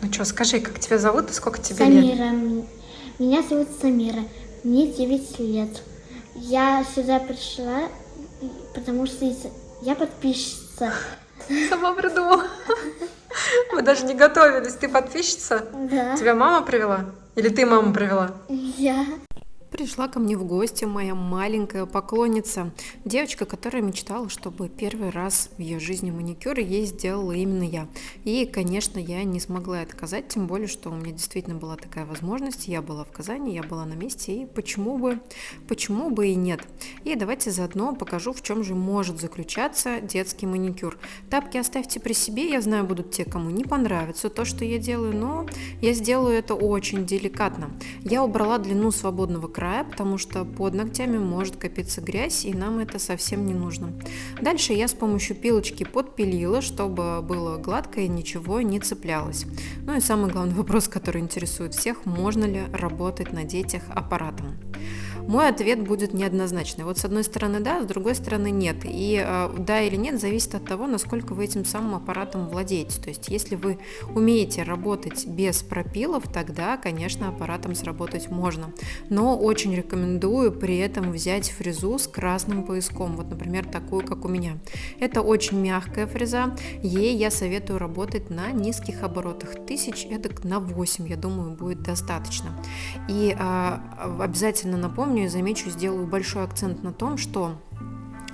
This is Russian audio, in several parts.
Ну что, скажи, как тебя зовут и сколько тебе лет? Самира. Меня зовут Самира. Мне 9 лет. Я сюда пришла, потому что я подписчица. Сама придумала. Мы даже не готовились. Ты подписчица? Да. Тебя мама привела? Или ты маму привела? Я. Пришла ко мне в гости моя маленькая поклонница, девочка, которая мечтала, чтобы первый раз в ее жизни маникюр ей сделала именно я. И, конечно, я не смогла отказать, тем более, что у меня действительно была такая возможность, я была в Казани, я была на месте, и почему бы и нет. И давайте заодно покажу, в чем же может заключаться детский маникюр. Тапки оставьте при себе, я знаю, будут те, кому не понравится то, что я делаю, но я сделаю это очень деликатно. Я убрала длину свободного края, потому что под ногтями может копиться грязь, и нам это совсем не нужно. Дальше я с помощью пилочки подпилила, чтобы было гладко и ничего не цеплялось. Ну и самый главный вопрос, который интересует всех: можно ли работать на детях аппаратом? Мой ответ будет неоднозначный. Вот с одной стороны да, с другой стороны нет. И да или нет зависит от того, насколько вы этим самым аппаратом владеете. То есть если вы умеете работать без пропилов, тогда, конечно, аппаратом сработать можно. Но очень рекомендую при этом взять фрезу с красным пояском. Вот, например, такую, как у меня. Это очень мягкая фреза. Ей я советую работать на низких оборотах. 1000 эдак на 8, я думаю, будет достаточно. И обязательно напомню и замечу, сделаю большой акцент на том, что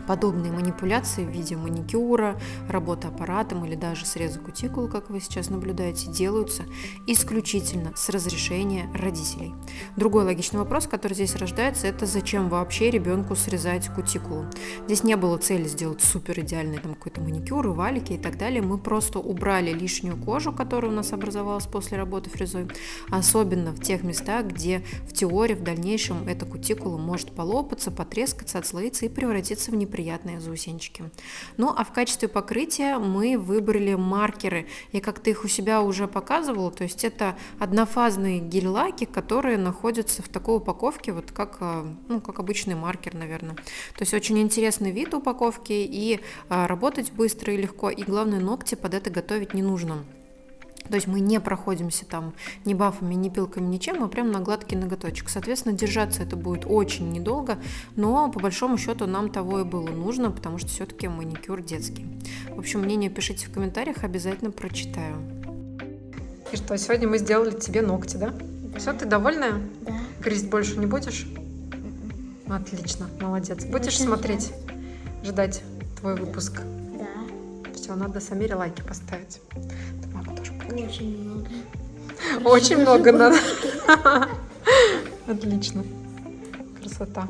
подобные манипуляции в виде маникюра, работы аппаратом или даже среза кутикулы, как вы сейчас наблюдаете, делаются исключительно с разрешения родителей. Другой логичный вопрос, который здесь рождается, это зачем вообще ребенку срезать кутикулу? Здесь не было цели сделать супер идеальный там какой-то маникюр, валики и так далее. Мы просто убрали лишнюю кожу, которая у нас образовалась после работы фрезой, особенно в тех местах, где в теории в дальнейшем эта кутикула может полопаться, потрескаться, отслоиться и превратиться в неприятные заусенчики. Ну а в качестве покрытия мы выбрали маркеры. Я как-то их у себя уже показывала, то есть это однофазные гель-лаки, которые находятся в такой упаковке, вот как обычный маркер, наверное. То есть очень интересный вид упаковки, и работать быстро и легко, и главное, ногти под это готовить не нужно. То есть мы не проходимся там ни бафами, ни пилками, ничем, а прям на гладкий ноготочек. Соответственно, держаться это будет очень недолго, но по большому счету нам того и было нужно, потому что все-таки маникюр детский. В общем, мнение пишите в комментариях, обязательно прочитаю. И что, сегодня мы сделали тебе ногти, да? Да. Все, ты довольная? Да. Грызть больше не будешь? Отлично, молодец. Будешь очень смотреть, ждать твой выпуск? Да. Все, надо Самире лайки поставить. Мама тоже. Очень много. Очень много надо. Отлично. Красота.